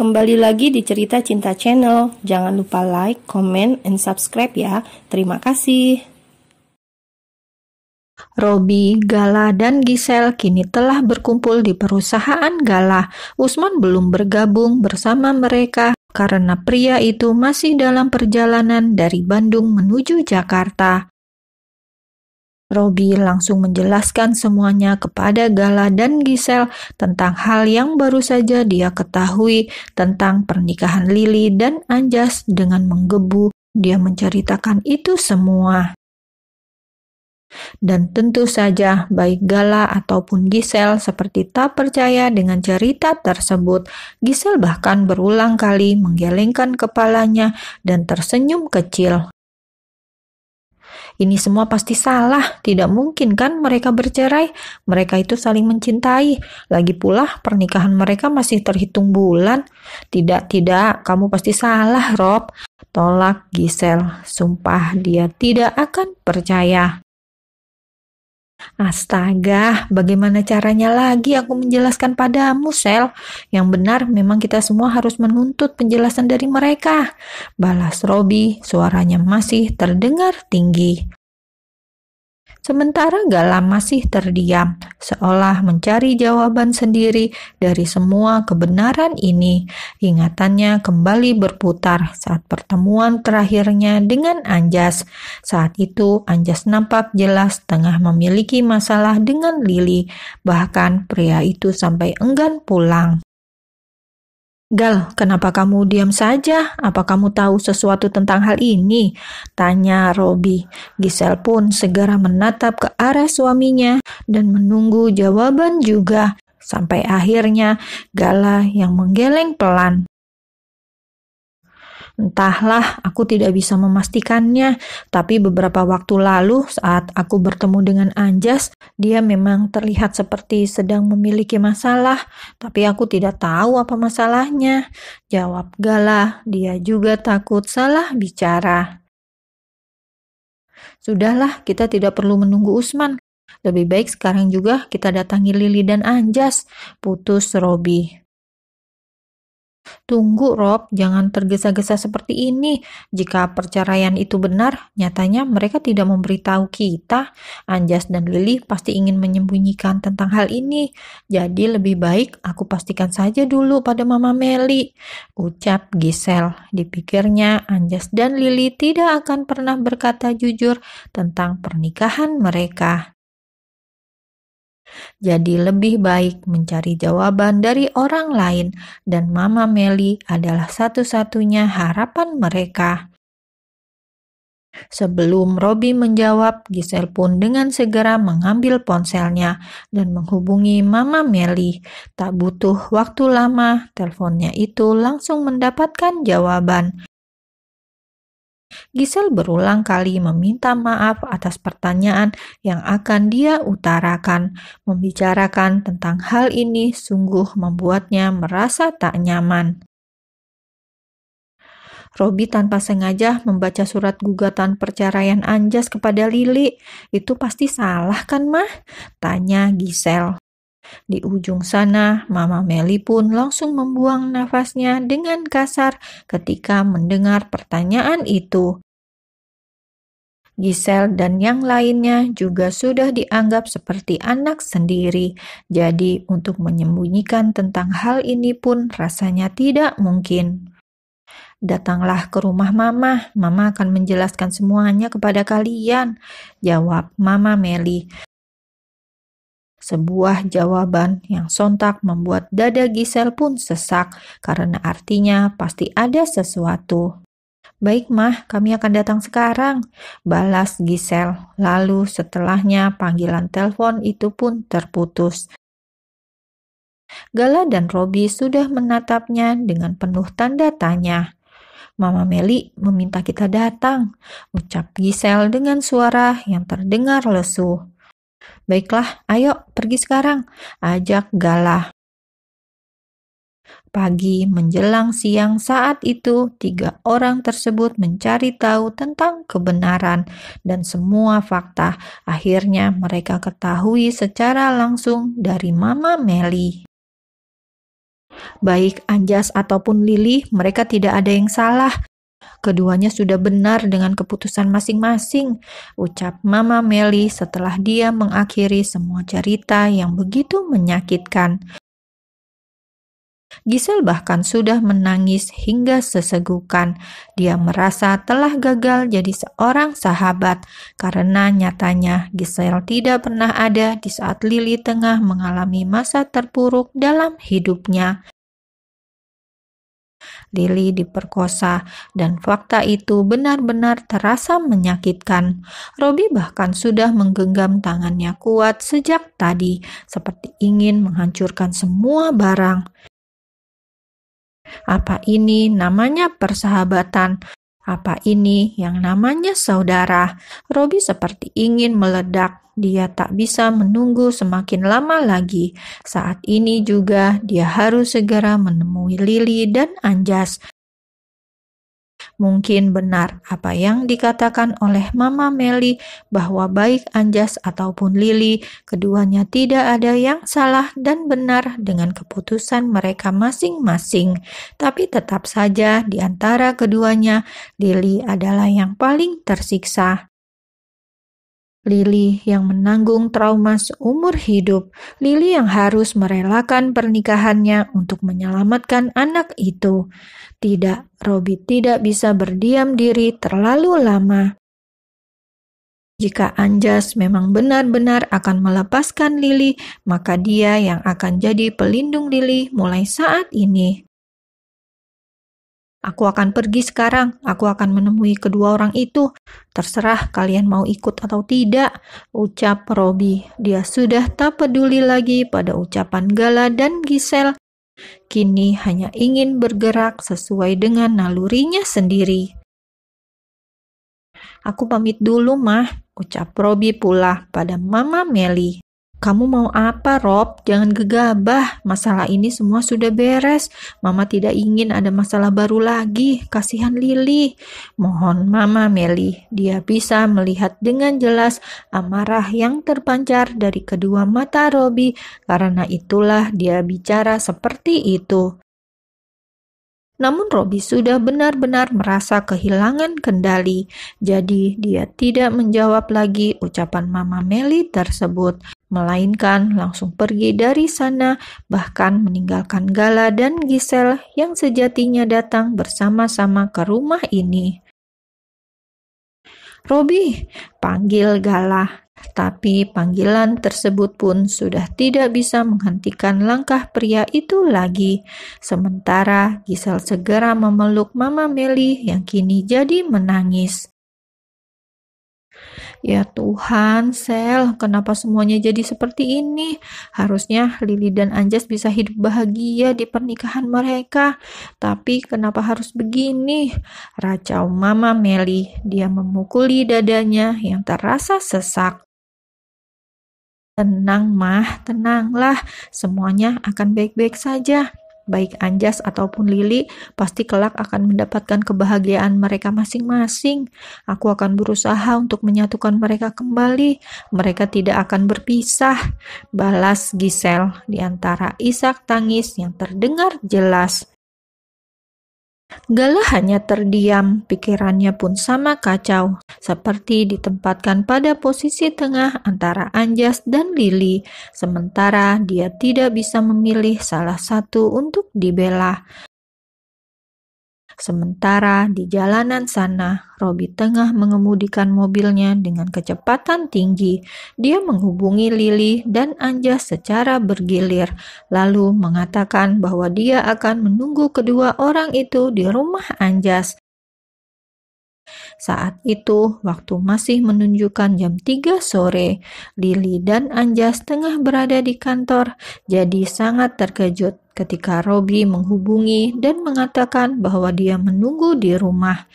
Kembali lagi di Cerita Cinta Channel. Jangan lupa like, comment, and subscribe ya. Terima kasih. Robby, Gala, dan Giselle kini telah berkumpul di perusahaan Gala. Usman belum bergabung bersama mereka karena pria itu masih dalam perjalanan dari Bandung menuju Jakarta. Robby langsung menjelaskan semuanya kepada Gala dan Giselle tentang hal yang baru saja dia ketahui tentang pernikahan Lily dan Anjas. Dengan menggebu, dia menceritakan itu semua. Dan tentu saja baik Gala ataupun Giselle seperti tak percaya dengan cerita tersebut. Giselle bahkan berulang kali menggelengkan kepalanya dan tersenyum kecil. Ini semua pasti salah, tidak mungkin kan mereka bercerai? Mereka itu saling mencintai. Lagi pula pernikahan mereka masih terhitung bulan. Tidak, kamu pasti salah, Rob. Tolak Giselle, sumpah dia tidak akan percaya. Astaga, bagaimana caranya lagi aku menjelaskan padamu, Sel? Yang benar memang kita semua harus menuntut penjelasan dari mereka. Balas Robby, suaranya masih terdengar tinggi. Sementara Gala masih terdiam, seolah mencari jawaban sendiri dari semua kebenaran ini. Ingatannya kembali berputar saat pertemuan terakhirnya dengan Anjas. Saat itu Anjas nampak jelas tengah memiliki masalah dengan Lily. Bahkan pria itu sampai enggan pulang. Gal, kenapa kamu diam saja? Apa kamu tahu sesuatu tentang hal ini? Tanya Robby. Giselle pun segera menatap ke arah suaminya dan menunggu jawaban juga. Sampai akhirnya Gala yang menggeleng pelan. Entahlah, aku tidak bisa memastikannya. Tapi beberapa waktu lalu saat aku bertemu dengan Anjas, dia memang terlihat seperti sedang memiliki masalah. Tapi aku tidak tahu apa masalahnya. Jawab Gala, dia juga takut salah bicara. Sudahlah, kita tidak perlu menunggu Usman. Lebih baik sekarang juga kita datangi Lily dan Anjas. Putus Robby. Tunggu Rob, jangan tergesa-gesa seperti ini. Jika perceraian itu benar, nyatanya mereka tidak memberitahu kita. Anjas dan Lily pasti ingin menyembunyikan tentang hal ini. Jadi lebih baik aku pastikan saja dulu pada Mama Meli, ucap Giselle. Dipikirnya Anjas dan Lily tidak akan pernah berkata jujur tentang pernikahan mereka. Jadi lebih baik mencari jawaban dari orang lain dan Mama Meli adalah satu-satunya harapan mereka. Sebelum Robby menjawab, Giselle pun dengan segera mengambil ponselnya dan menghubungi Mama Meli. Tak butuh waktu lama, teleponnya itu langsung mendapatkan jawaban. Giselle berulang kali meminta maaf atas pertanyaan yang akan dia utarakan. Membicarakan tentang hal ini sungguh membuatnya merasa tak nyaman. Robby tanpa sengaja membaca surat gugatan perceraian Anjas kepada Lily. Itu pasti salah kan, Mah? Tanya Giselle. Di ujung sana, Mama Meli pun langsung membuang nafasnya dengan kasar ketika mendengar pertanyaan itu. Giselle dan yang lainnya juga sudah dianggap seperti anak sendiri. Jadi untuk menyembunyikan tentang hal ini pun rasanya tidak mungkin. Datanglah ke rumah Mama akan menjelaskan semuanya kepada kalian, jawab Mama Meli. Sebuah jawaban yang sontak membuat dada Giselle pun sesak karena artinya pasti ada sesuatu. Baik Mah, kami akan datang sekarang, balas Giselle. Lalu setelahnya panggilan telepon itu pun terputus. Gala dan Robby sudah menatapnya dengan penuh tanda tanya. Mama Meli meminta kita datang, ucap Giselle dengan suara yang terdengar lesu. Baiklah, ayo pergi sekarang, ajak Gala. Pagi menjelang siang saat itu, 3 orang tersebut mencari tahu tentang kebenaran dan semua fakta. Akhirnya mereka ketahui secara langsung dari Mama Meli. Baik Anjas ataupun Lili, mereka tidak ada yang salah. Keduanya sudah benar dengan keputusan masing-masing, ucap Mama Meli setelah dia mengakhiri semua cerita yang begitu menyakitkan. Gisel bahkan sudah menangis hingga sesegukan. Dia merasa telah gagal jadi seorang sahabat karena nyatanya Gisel tidak pernah ada di saat Lili tengah mengalami masa terpuruk dalam hidupnya. Lili diperkosa dan fakta itu benar-benar terasa menyakitkan. Robi bahkan sudah menggenggam tangannya kuat sejak tadi, seperti ingin menghancurkan semua barang. Apa ini namanya persahabatan? Apa ini yang namanya saudara? Robi seperti ingin meledak. Dia tak bisa menunggu semakin lama lagi. Saat ini juga dia harus segera menemui Lili dan Anjas. Mungkin benar apa yang dikatakan oleh Mama Meli bahwa baik Anjas ataupun Lili, keduanya tidak ada yang salah dan benar dengan keputusan mereka masing-masing. Tapi tetap saja di antara keduanya, Lili adalah yang paling tersiksa. Lili yang menanggung trauma seumur hidup, Lili yang harus merelakan pernikahannya untuk menyelamatkan anak itu. Tidak, Robi tidak bisa berdiam diri terlalu lama. Jika Anjas memang benar-benar akan melepaskan Lili, maka dia yang akan jadi pelindung Lili mulai saat ini. Aku akan pergi sekarang, aku akan menemui kedua orang itu. Terserah kalian mau ikut atau tidak, ucap Robi. Dia sudah tak peduli lagi pada ucapan Gala dan Gisel. Kini hanya ingin bergerak sesuai dengan nalurinya sendiri. Aku pamit dulu, Mah, ucap Robi pula pada Mama Meli. Kamu mau apa, Rob? Jangan gegabah. Masalah ini semua sudah beres. Mama tidak ingin ada masalah baru lagi. Kasihan Lili. Mohon Mama Meli. Dia bisa melihat dengan jelas amarah yang terpancar dari kedua mata Robi. Karena itulah dia bicara seperti itu. Namun Robi sudah benar-benar merasa kehilangan kendali. Jadi dia tidak menjawab lagi ucapan Mama Meli tersebut, melainkan langsung pergi dari sana, bahkan meninggalkan Gala dan Gisel yang sejatinya datang bersama-sama ke rumah ini. Robi, panggil Gala. Tapi panggilan tersebut pun sudah tidak bisa menghentikan langkah pria itu lagi. Sementara Gisel segera memeluk Mama Meli yang kini jadi menangis. Ya Tuhan, Sel, kenapa semuanya jadi seperti ini? Harusnya Lili dan Anjas bisa hidup bahagia di pernikahan mereka. Tapi kenapa harus begini? Racau Mama Meli, dia memukuli dadanya yang terasa sesak. Tenang, Mah, tenanglah. Semuanya akan baik-baik saja. Baik Anjas ataupun Lili pasti kelak akan mendapatkan kebahagiaan mereka masing-masing. Aku akan berusaha untuk menyatukan mereka kembali. Mereka tidak akan berpisah, balas Gisel di antara isak tangis yang terdengar jelas. Gala hanya terdiam, pikirannya pun sama kacau, seperti ditempatkan pada posisi tengah antara Anjas dan Lili, sementara dia tidak bisa memilih salah satu untuk dibela. Sementara di jalanan sana, Robi tengah mengemudikan mobilnya dengan kecepatan tinggi. Dia menghubungi Lili dan Anjas secara bergilir, lalu mengatakan bahwa dia akan menunggu kedua orang itu di rumah Anjas. Saat itu, waktu masih menunjukkan jam 3 sore. Lili dan Anjas tengah berada di kantor, jadi sangat terkejut ketika Robi menghubungi dan mengatakan bahwa dia menunggu di rumah.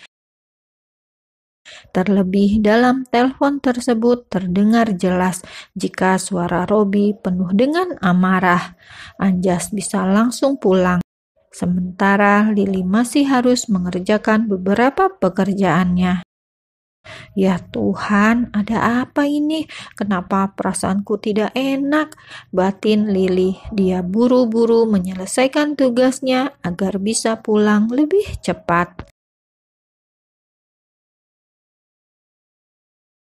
Terlebih dalam telepon tersebut terdengar jelas jika suara Robi penuh dengan amarah. Anjas bisa langsung pulang. Sementara Lili masih harus mengerjakan beberapa pekerjaannya. Ya Tuhan, ada apa ini? Kenapa perasaanku tidak enak? Batin Lili. Dia buru-buru menyelesaikan tugasnya agar bisa pulang lebih cepat.